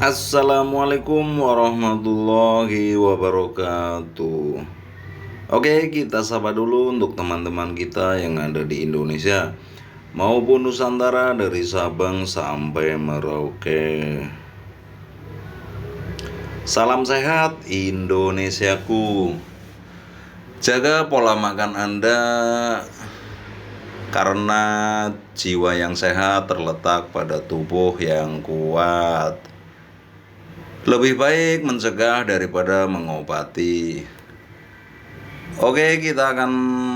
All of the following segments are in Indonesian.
Assalamualaikum warahmatullahi wabarakatuh. Oke, kita sapa dulu untuk teman-teman kita yang ada di Indonesia maupun Nusantara dari Sabang sampai Merauke. Salam sehat Indonesiaku. Jaga pola makan Anda karena jiwa yang sehat terletak pada tubuh yang kuat. Lebih baik mencegah daripada mengobati. Oke, kita akan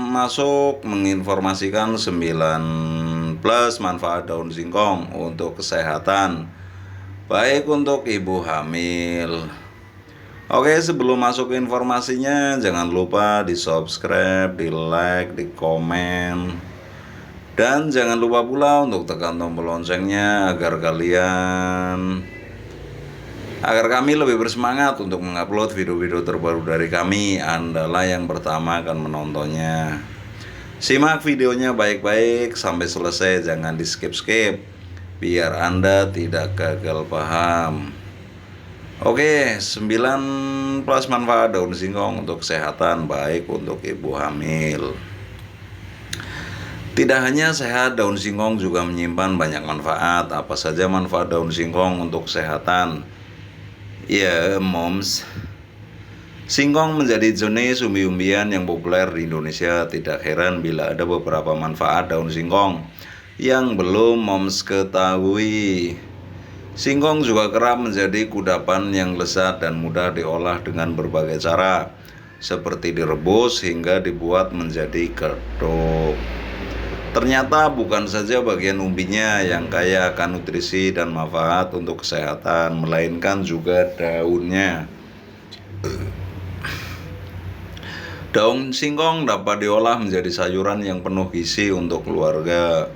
masuk menginformasikan 9 manfaat daun singkong untuk kesehatan, baik untuk ibu hamil. Oke, sebelum masuk ke informasinya, jangan lupa di subscribe, di like, di komen, dan jangan lupa pula untuk tekan tombol loncengnya agar kami lebih bersemangat untuk mengupload video-video terbaru dari kami. Andalah yang pertama akan menontonnya. Simak videonya baik-baik sampai selesai, jangan di skip-skip biar Anda tidak gagal paham. Oke, 9 manfaat daun singkong untuk kesehatan, baik untuk ibu hamil. Tidak hanya sehat, daun singkong juga menyimpan banyak manfaat. Apa saja manfaat daun singkong untuk kesehatan? Ya, moms. Singkong menjadi jenis umbi-umbian yang populer di Indonesia. Tidak heran bila ada beberapa manfaat daun singkong yang belum moms ketahui. Singkong juga kerap menjadi kudapan yang lezat dan mudah diolah dengan berbagai cara, seperti direbus hingga dibuat menjadi ketup. Ternyata bukan saja bagian umbinya yang kaya akan nutrisi dan manfaat untuk kesehatan, melainkan juga daunnya. Daun singkong dapat diolah menjadi sayuran yang penuh gizi untuk keluarga.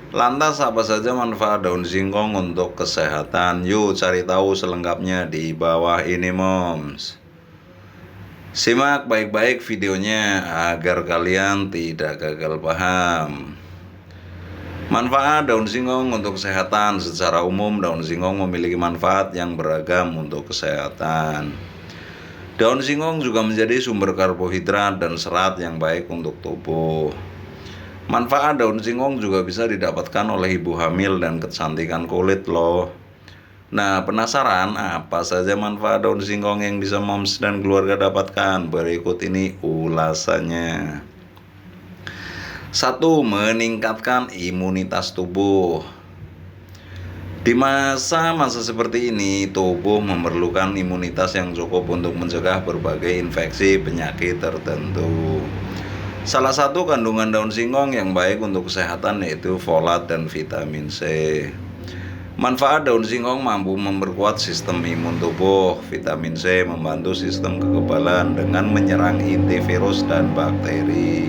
Lantas apa saja manfaat daun singkong untuk kesehatan? Yuk cari tahu selengkapnya di bawah ini, moms. Simak baik-baik videonya agar kalian tidak gagal paham. Manfaat daun singkong untuk kesehatan. Secara umum, daun singkong memiliki manfaat yang beragam untuk kesehatan. Daun singkong juga menjadi sumber karbohidrat dan serat yang baik untuk tubuh. Manfaat daun singkong juga bisa didapatkan oleh ibu hamil dan kecantikan kulit loh. Nah, penasaran apa saja manfaat daun singkong yang bisa moms dan keluarga dapatkan? Berikut ini ulasannya. 1. Meningkatkan imunitas tubuh. Di masa-masa seperti ini, tubuh memerlukan imunitas yang cukup untuk mencegah berbagai infeksi penyakit tertentu. Salah satu kandungan daun singkong yang baik untuk kesehatan yaitu folat dan vitamin C. Manfaat daun singkong mampu memperkuat sistem imun tubuh. Vitamin C membantu sistem kekebalan dengan menyerang inti virus dan bakteri.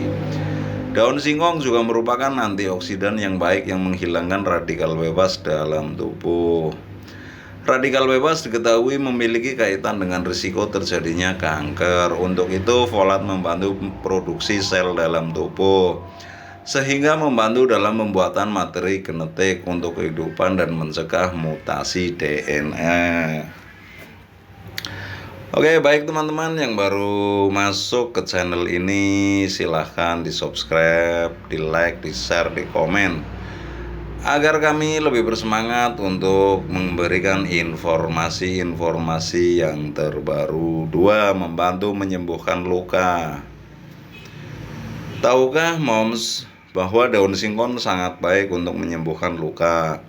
Daun singkong juga merupakan antioksidan yang baik yang menghilangkan radikal bebas dalam tubuh. Radikal bebas diketahui memiliki kaitan dengan risiko terjadinya kanker. Untuk itu, folat membantu produksi sel dalam tubuh, sehingga membantu dalam pembuatan materi genetik untuk kehidupan dan mencegah mutasi DNA. Oke, baik teman-teman yang baru masuk ke channel ini, silahkan di subscribe, di like, di share, di komen, agar kami lebih bersemangat untuk memberikan informasi-informasi yang terbaru. 2. Membantu menyembuhkan luka. Tahukah moms bahwa daun singkong sangat baik untuk menyembuhkan luka?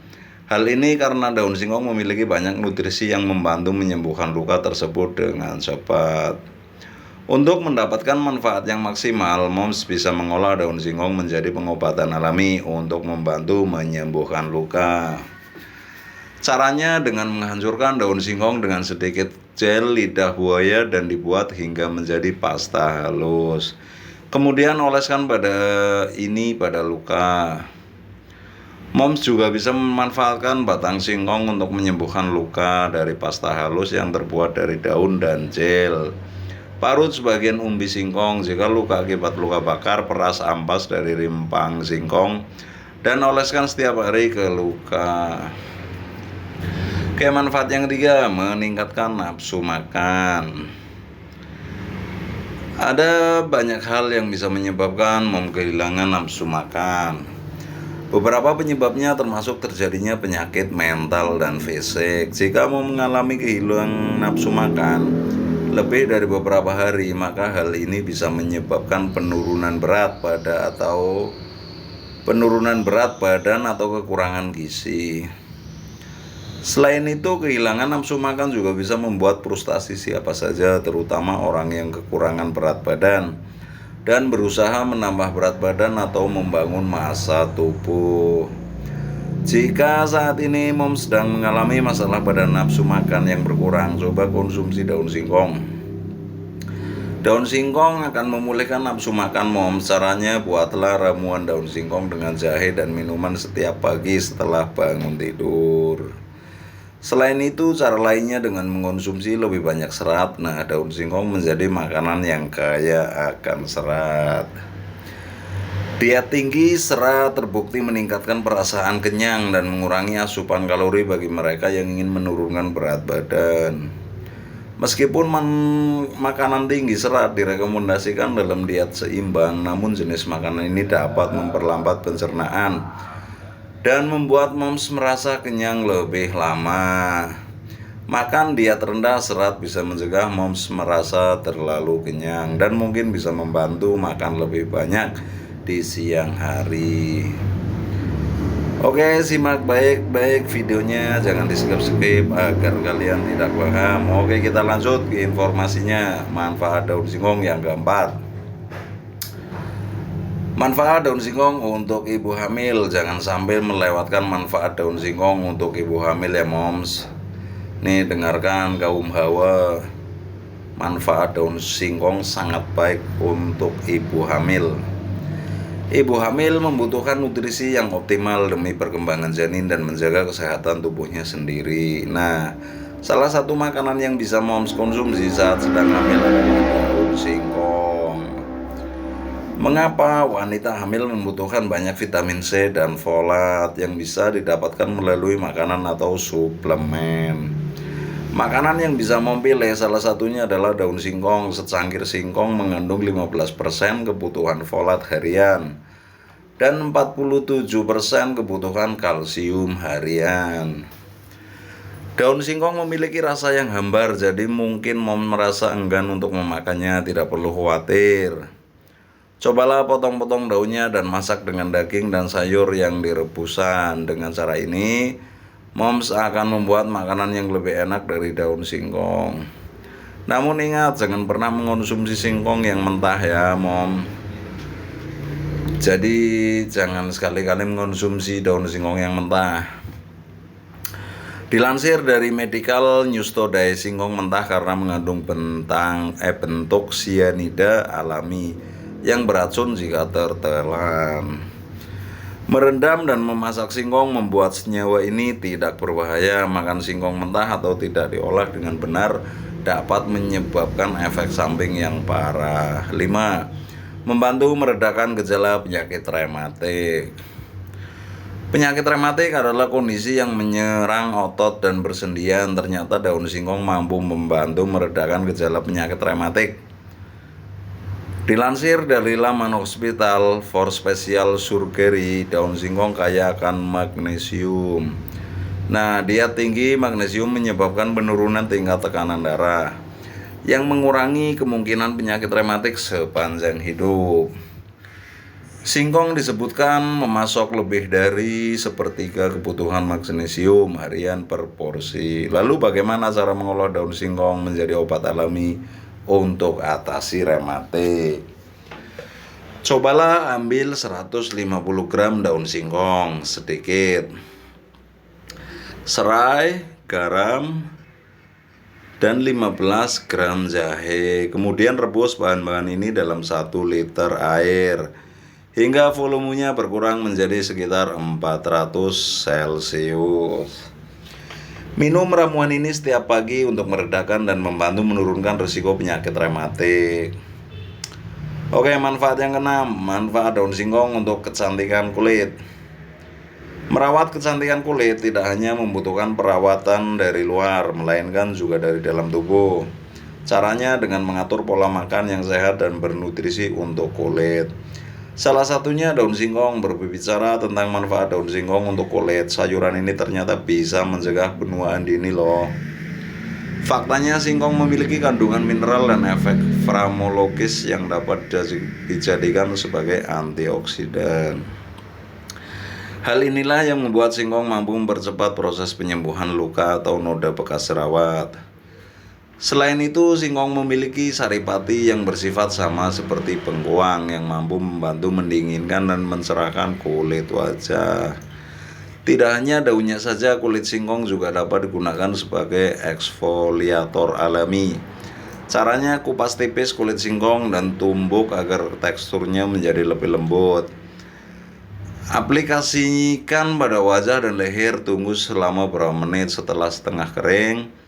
Hal ini karena daun singkong memiliki banyak nutrisi yang membantu menyembuhkan luka tersebut dengan cepat. Untuk mendapatkan manfaat yang maksimal, moms bisa mengolah daun singkong menjadi pengobatan alami untuk membantu menyembuhkan luka. Caranya dengan menghancurkan daun singkong dengan sedikit gel lidah buaya dan dibuat hingga menjadi pasta halus. Kemudian oleskan pada luka. Moms juga bisa memanfaatkan batang singkong untuk menyembuhkan luka dari pasta halus yang terbuat dari daun dan gel. Parut sebagian umbi singkong. Jika luka akibat luka bakar, peras ampas dari rimpang singkong dan oleskan setiap hari ke luka. Oke, manfaat yang ketiga, meningkatkan nafsu makan. Ada banyak hal yang bisa menyebabkan kehilangan nafsu makan. Beberapa penyebabnya termasuk terjadinya penyakit mental dan fisik. Jika mau mengalami kehilangan nafsu makan lebih dari beberapa hari, maka hal ini bisa menyebabkan penurunan berat badan atau kekurangan gizi. Selain itu, kehilangan nafsu makan juga bisa membuat frustasi siapa saja, terutama orang yang kekurangan berat badan dan berusaha menambah berat badan atau membangun massa tubuh. Jika saat ini Mom sedang mengalami masalah pada nafsu makan yang berkurang, coba konsumsi daun singkong. Daun singkong akan memulihkan nafsu makan Mom. Caranya, buatlah ramuan daun singkong dengan jahe dan minuman setiap pagi setelah bangun tidur. Selain itu, cara lainnya dengan mengonsumsi lebih banyak serat. Nah, daun singkong menjadi makanan yang kaya akan serat. Diet tinggi serat terbukti meningkatkan perasaan kenyang dan mengurangi asupan kalori bagi mereka yang ingin menurunkan berat badan. Meskipun makanan tinggi serat direkomendasikan dalam diet seimbang, namun jenis makanan ini dapat memperlambat pencernaan dan membuat Moms merasa kenyang lebih lama. Makan diet rendah serat bisa mencegah Moms merasa terlalu kenyang dan mungkin bisa membantu makan lebih banyak di siang hari. Oke, simak baik-baik videonya, jangan di-skip agar kalian tidak paham. Oke, kita lanjut ke informasinya. Manfaat daun singkong yang keempat. Manfaat daun singkong untuk ibu hamil. Jangan sampai melewatkan manfaat daun singkong untuk ibu hamil ya Moms. Nih, dengarkan kaum hawa. Manfaat daun singkong sangat baik untuk ibu hamil. Ibu hamil membutuhkan nutrisi yang optimal demi perkembangan janin dan menjaga kesehatan tubuhnya sendiri. Nah, salah satu makanan yang bisa Moms konsumsi saat sedang hamil adalah daun singkong. Mengapa wanita hamil membutuhkan banyak vitamin C dan folat yang bisa didapatkan melalui makanan atau suplemen? Makanan yang bisa Mom pilih salah satunya adalah daun singkong. Secangkir singkong mengandung 15% kebutuhan folat harian dan 47% kebutuhan kalsium harian. Daun singkong memiliki rasa yang hambar, jadi mungkin Mom merasa enggan untuk memakannya. Tidak perlu khawatir. Cobalah potong-potong daunnya dan masak dengan daging dan sayur yang direbusan. Dengan cara ini, Moms akan membuat makanan yang lebih enak dari daun singkong. Namun ingat, jangan pernah mengonsumsi singkong yang mentah ya Mom. Jadi jangan sekali-kali mengonsumsi daun singkong yang mentah. Dilansir dari Medical News Today, singkong mentah karena mengandung bentuk sianida alami yang beracun jika tertelan. Merendam dan memasak singkong membuat senyawa ini tidak berbahaya. Makan singkong mentah atau tidak diolah dengan benar dapat menyebabkan efek samping yang parah. 5. Membantu meredakan gejala penyakit rematik. Penyakit rematik adalah kondisi yang menyerang otot dan bersendian. Ternyata daun singkong mampu membantu meredakan gejala penyakit rematik. Dilansir dari Laman Hospital for Special Surgery, daun singkong kaya akan magnesium. Nah, diet tinggi magnesium menyebabkan penurunan tingkat tekanan darah yang mengurangi kemungkinan penyakit rematik sepanjang hidup. Singkong disebutkan memasok lebih dari sepertiga kebutuhan magnesium harian per porsi. Lalu bagaimana cara mengolah daun singkong menjadi obat alami untuk atasi rematik? Cobalah ambil 150 gram daun singkong, sedikit serai, garam, dan 15 gram jahe. Kemudian rebus bahan-bahan ini dalam 1 liter air hingga volumenya berkurang menjadi sekitar 400 Celcius. Minum ramuan ini setiap pagi untuk meredakan dan membantu menurunkan risiko penyakit rematik. Oke, manfaat yang keenam, manfaat daun singkong untuk kecantikan kulit. Merawat kecantikan kulit tidak hanya membutuhkan perawatan dari luar, melainkan juga dari dalam tubuh. Caranya dengan mengatur pola makan yang sehat dan bernutrisi untuk kulit. Salah satunya daun singkong. Berbicara tentang manfaat daun singkong untuk kulit, sayuran ini ternyata bisa mencegah penuaan dini loh. Faktanya singkong memiliki kandungan mineral dan efek farmakologis yang dapat dijadikan sebagai antioksidan. Hal inilah yang membuat singkong mampu mempercepat proses penyembuhan luka atau noda bekas jerawat. Selain itu, singkong memiliki saripati yang bersifat sama seperti bengkoang yang mampu membantu mendinginkan dan mencerahkan kulit wajah. Tidak hanya daunnya saja, kulit singkong juga dapat digunakan sebagai eksfoliator alami. Caranya kupas tipis kulit singkong dan tumbuk agar teksturnya menjadi lebih lembut. Aplikasikan pada wajah dan leher, tunggu selama beberapa menit setelah setengah kering.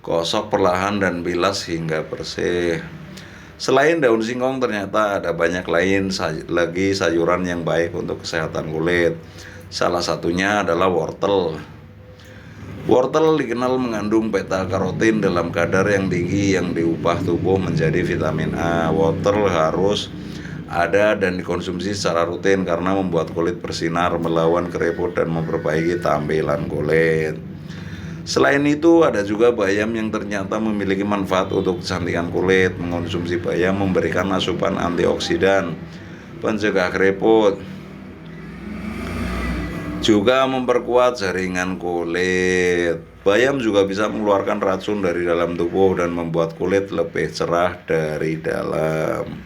Gosok perlahan dan bilas hingga bersih. Selain daun singkong, ternyata ada banyak lagi sayuran yang baik untuk kesehatan kulit. Salah satunya adalah wortel. Wortel dikenal mengandung beta-karotin dalam kadar yang tinggi yang diubah tubuh menjadi vitamin A. Wortel harus ada dan dikonsumsi secara rutin karena membuat kulit bersinar, melawan keriput, dan memperbaiki tampilan kulit. Selain itu, ada juga bayam yang ternyata memiliki manfaat untuk kecantikan kulit. Mengonsumsi bayam memberikan asupan antioksidan, pencegah keriput, juga memperkuat jaringan kulit. Bayam juga bisa mengeluarkan racun dari dalam tubuh dan membuat kulit lebih cerah dari dalam.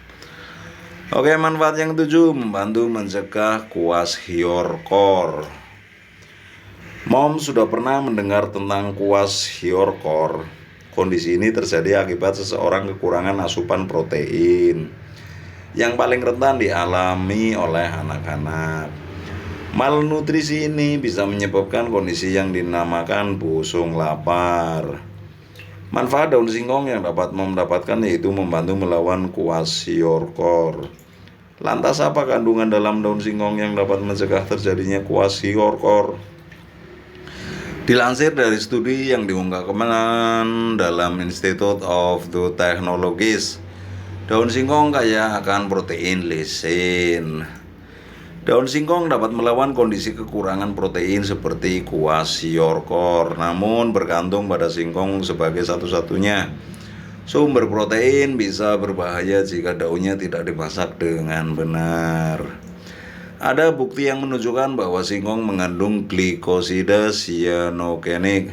Oke, manfaat yang ketujuh, membantu mencegah kwashiorkor. Mom sudah pernah mendengar tentang kwashiorkor. Kondisi ini terjadi akibat seseorang kekurangan asupan protein, yang paling rentan dialami oleh anak-anak. Malnutrisi ini bisa menyebabkan kondisi yang dinamakan busung lapar. Manfaat daun singkong yang dapat mendapatkan yaitu membantu melawan kwashiorkor. Lantas apa kandungan dalam daun singkong yang dapat mencegah terjadinya kwashiorkor? Dilansir dari studi yang diungkapkan dalam Institute of the Technologies, daun singkong kaya akan protein lisin. Daun singkong dapat melawan kondisi kekurangan protein seperti kwashiorkor, namun bergantung pada singkong sebagai satu-satunya sumber protein bisa berbahaya jika daunnya tidak dimasak dengan benar. Ada bukti yang menunjukkan bahwa singkong mengandung glikosida sianogenik.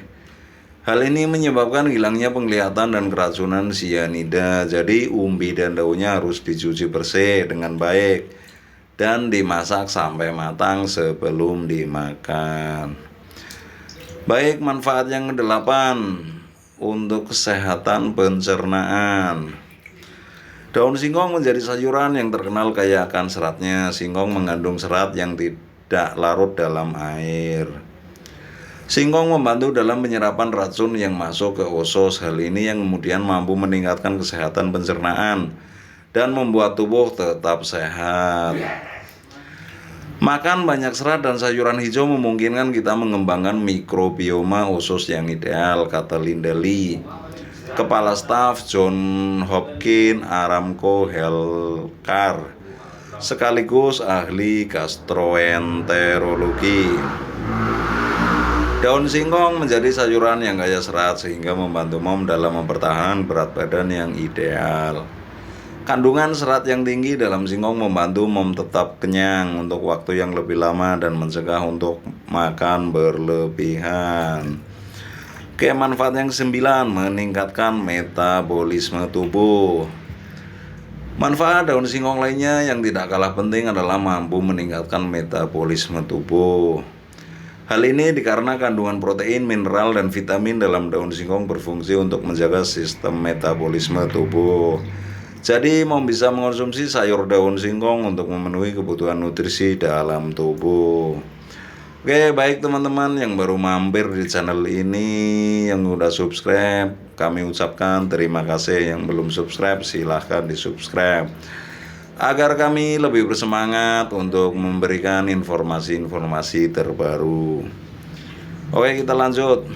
Hal ini menyebabkan hilangnya penglihatan dan keracunan sianida. Jadi umbi dan daunnya harus dicuci bersih dengan baik dan dimasak sampai matang sebelum dimakan. Baik, manfaat yang kedelapan untuk kesehatan pencernaan. Daun singkong menjadi sayuran yang terkenal kaya akan seratnya. Singkong mengandung serat yang tidak larut dalam air. Singkong membantu dalam penyerapan racun yang masuk ke usus. Hal ini yang kemudian mampu meningkatkan kesehatan pencernaan dan membuat tubuh tetap sehat. Makan banyak serat dan sayuran hijau memungkinkan kita mengembangkan mikrobioma usus yang ideal, kata Linda Lee, Kepala Staf John Hopkins Aramco Healthcare, sekaligus ahli gastroenterologi. Daun singkong menjadi sayuran yang kaya serat sehingga membantu mom dalam mempertahankan berat badan yang ideal. Kandungan serat yang tinggi dalam singkong membantu mom tetap kenyang untuk waktu yang lebih lama dan mencegah untuk makan berlebihan. Oke, manfaat yang ke-9, meningkatkan metabolisme tubuh. Manfaat daun singkong lainnya yang tidak kalah penting adalah mampu meningkatkan metabolisme tubuh. Hal ini dikarenakan kandungan protein, mineral, dan vitamin dalam daun singkong berfungsi untuk menjaga sistem metabolisme tubuh. Jadi mau bisa mengonsumsi sayur daun singkong untuk memenuhi kebutuhan nutrisi dalam tubuh. Oke, baik teman-teman yang baru mampir di channel ini, yang udah subscribe, kami ucapkan terima kasih. Yang belum subscribe silahkan di subscribe. agar kami lebih bersemangat untuk memberikan informasi-informasi terbaru. Oke, kita lanjut.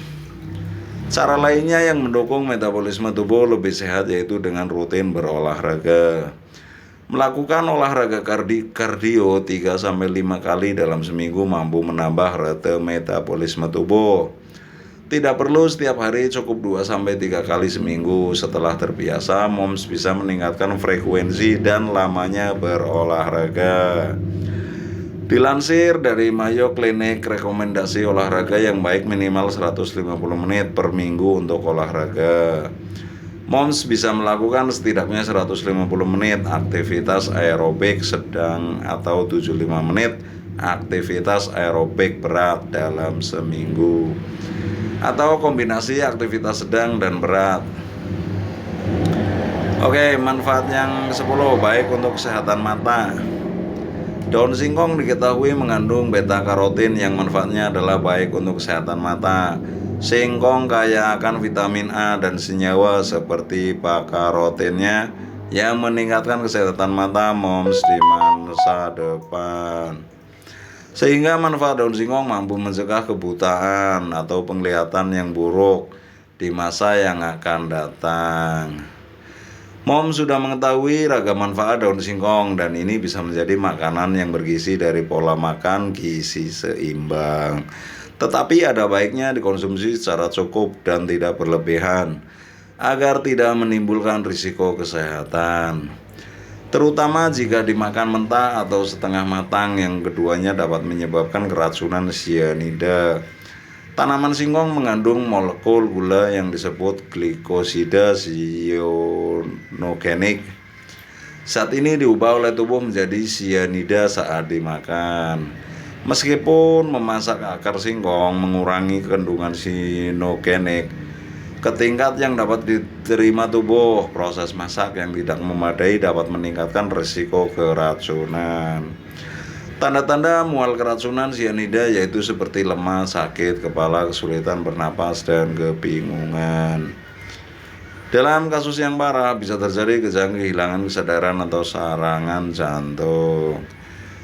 Cara lainnya yang mendukung metabolisme tubuh lebih sehat yaitu dengan rutin berolahraga. Melakukan olahraga kardio 3-5 kali dalam seminggu mampu menambah rate metabolisme tubuh. Tidak perlu setiap hari, cukup 2-3 kali seminggu. Setelah terbiasa, moms bisa meningkatkan frekuensi dan lamanya berolahraga. Dilansir dari Mayo Clinic, rekomendasi olahraga yang baik minimal 150 menit per minggu untuk olahraga. Moms bisa melakukan setidaknya 150 menit aktivitas aerobik sedang atau 75 menit aktivitas aerobik berat dalam seminggu, atau kombinasi aktivitas sedang dan berat. Oke, manfaat yang 10 baik untuk kesehatan mata. Daun singkong diketahui mengandung beta karotin yang manfaatnya adalah baik untuk kesehatan mata. Singkong kaya akan vitamin A dan senyawa seperti pakarotinnya yang meningkatkan kesehatan mata moms di masa depan. Sehingga manfaat daun singkong mampu mencegah kebutaan atau penglihatan yang buruk di masa yang akan datang. Mom sudah mengetahui ragam manfaat daun singkong dan ini bisa menjadi makanan yang bergizi dari pola makan gizi seimbang. Tetapi ada baiknya dikonsumsi secara cukup dan tidak berlebihan agar tidak menimbulkan risiko kesehatan. Terutama jika dimakan mentah atau setengah matang, yang keduanya dapat menyebabkan keracunan cyanida. Tanaman singkong mengandung molekul gula yang disebut glikosida cyanogenic. Zat ini diubah oleh tubuh menjadi cyanida saat dimakan. Meskipun memasak akar singkong mengurangi kandungan cyanogenik ke tingkat yang dapat diterima tubuh, proses masak yang tidak memadai dapat meningkatkan risiko keracunan. Tanda-tanda mual keracunan cyanida yaitu seperti lemas, sakit kepala, kesulitan bernapas, dan kebingungan. Dalam kasus yang parah bisa terjadi kejang kehilangan kesadaran atau serangan jantung.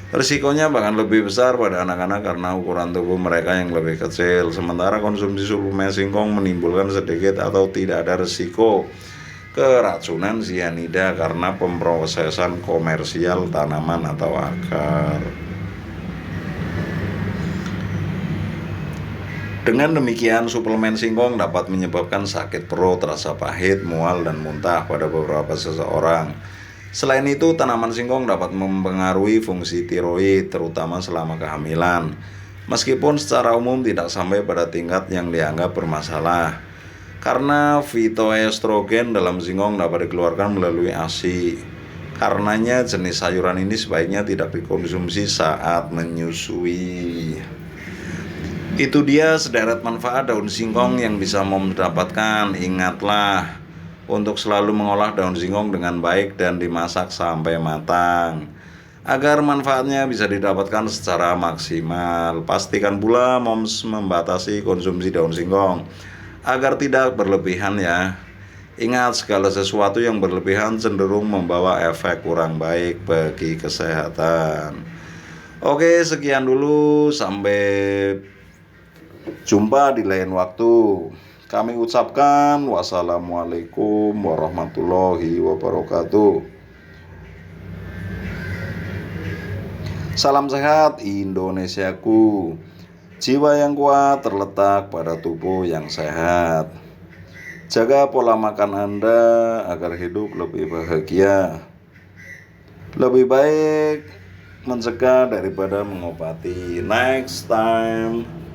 Risikonya bahkan lebih besar pada anak-anak karena ukuran tubuh mereka yang lebih kecil. Sementara konsumsi suplemen singkong menimbulkan sedikit atau tidak ada risiko keracunan cyanida karena pemrosesan komersial tanaman atau akar. Dengan demikian, suplemen singkong dapat menyebabkan sakit perut, rasa pahit, mual, dan muntah pada beberapa seseorang. Selain itu, tanaman singkong dapat mempengaruhi fungsi tiroid, terutama selama kehamilan, meskipun secara umum tidak sampai pada tingkat yang dianggap bermasalah. Karena fitoestrogen dalam singkong dapat dikeluarkan melalui ASI. Karenanya jenis sayuran ini sebaiknya tidak dikonsumsi saat menyusui. Itu dia sederet manfaat daun singkong yang bisa mom dapatkan. Ingatlah untuk selalu mengolah daun singkong dengan baik dan dimasak sampai matang agar manfaatnya bisa didapatkan secara maksimal. Pastikan pula moms membatasi konsumsi daun singkong agar tidak berlebihan ya. Ingat, segala sesuatu yang berlebihan cenderung membawa efek kurang baik bagi kesehatan. Oke, sekian dulu, sampai jumpa di lain waktu. Kami ucapkan wassalamualaikum warahmatullahi wabarakatuh. Salam sehat Indonesiaku. Jiwa yang kuat terletak pada tubuh yang sehat. Jaga pola makan Anda agar hidup lebih bahagia. Lebih baik mencegah daripada mengobati. Next time.